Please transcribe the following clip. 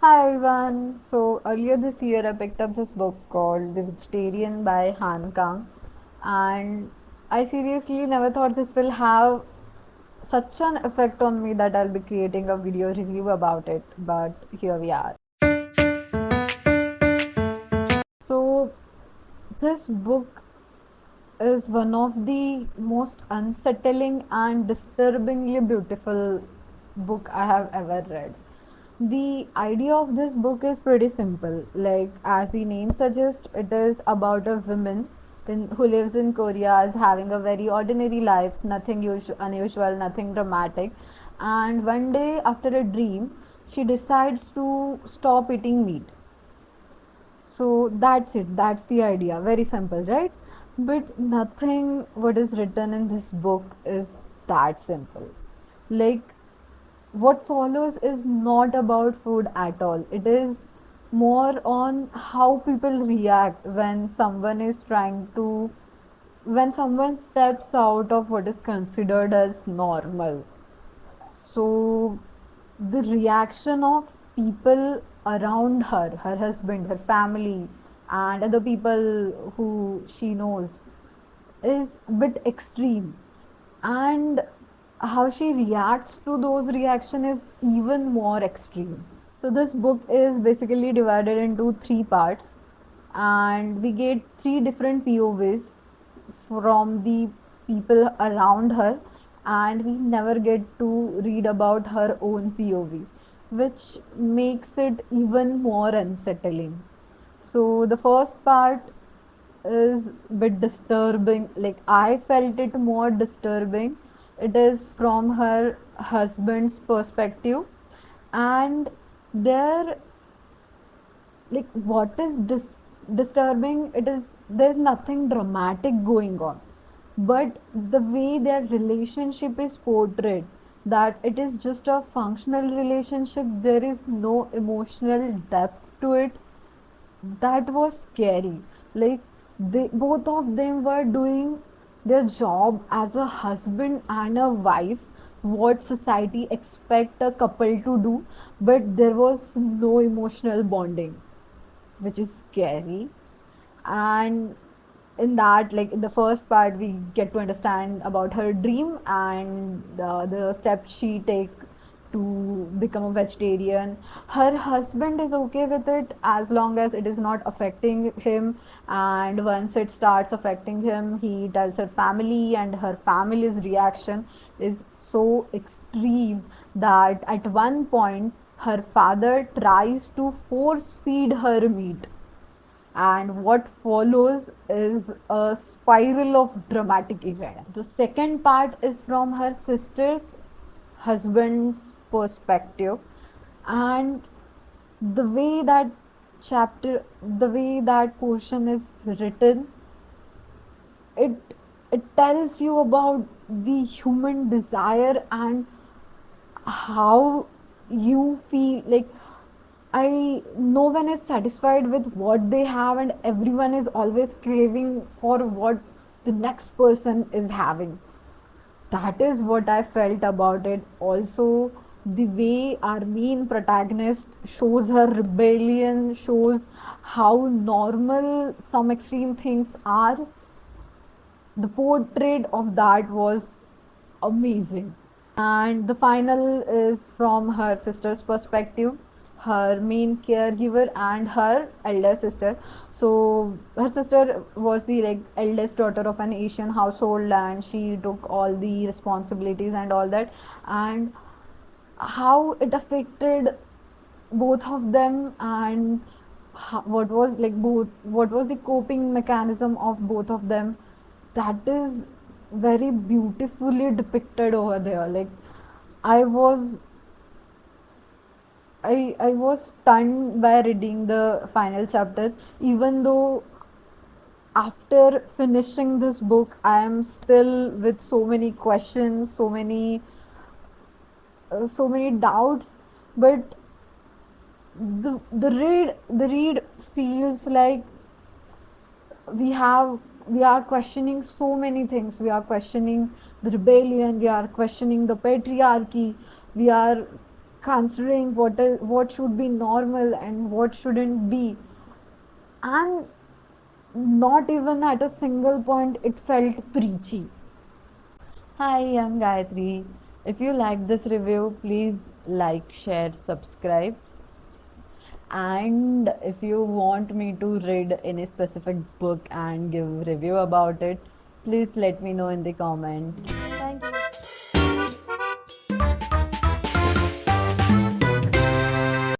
Hi everyone. So earlier this year I picked up this book called The Vegetarian by Han Kang, and I seriously never thought this will have such an effect on me that I'll be creating a video review about it, but here we are. So this book is one of the most unsettling and disturbingly beautiful book I have ever read. The idea of this book is pretty simple. Like as the name suggests, it is about a woman who lives in Korea, is having a very ordinary life, nothing unusual, nothing dramatic. And one day after a dream, she decides to stop eating meat. So that's it. That's the idea. Very simple, right? But nothing what is written in this book is that simple. Like what follows is not about food at all. It is more on how people react when someone steps out of what is considered as normal. So the reaction of people around her, her husband, her family, and other people who she knows is a bit extreme. And how she reacts to those reaction is even more extreme. So this book is basically divided into three parts, and we get three different povs from the people around her, and we never get to read about her own pov, which makes it even more unsettling. So the first part is a bit disturbing. Like I felt it more disturbing. It is from her husband's perspective, and there, like what is disturbing, it is there's nothing dramatic going on, but the way their relationship is portrayed, that it is just a functional relationship, there is no emotional depth to it. That was scary. Like they both of them were doing their job as a husband and a wife, what society expect a couple to do, but there was no emotional bonding, which is scary. And in that, like in the first part, we get to understand about her dream and the steps she take to become a vegetarian. Her husband is okay with it as long as it is not affecting him, and once it starts affecting him, he tells her family, and her family's reaction is so extreme that at one point her father tries to force feed her meat, and what follows is a spiral of dramatic events. The second part is from her sister's husband's perspective, and the way that the way that portion is written, it it tells you about the human desire and how you feel. Like no one is satisfied with what they have, and everyone is always craving for what the next person is having. That is what I felt about it. Also, the way our main protagonist shows her rebellion, shows how normal some extreme things are. The portrait of that was amazing. And the final is from her sister's perspective, her main caregiver and her elder sister. So her sister was the like eldest daughter of an Asian household, and she took all the responsibilities and all that, and how it affected both of them, and what was the coping mechanism of both of them. That is very beautifully depicted over there. Like I was I was stunned by reading the final chapter. Even though after finishing this book, I am still with so many questions, so many doubts. But the read feels like we have we are questioning so many things. We are questioning the rebellion, we are questioning the patriarchy, we are considering what should be normal and what shouldn't be. And not even at a single point it felt preachy. Hi, I'm Gayatri. If you like this review, please like, share, subscribe. And if you want me to read any specific book and give review about it, please let me know in the comments.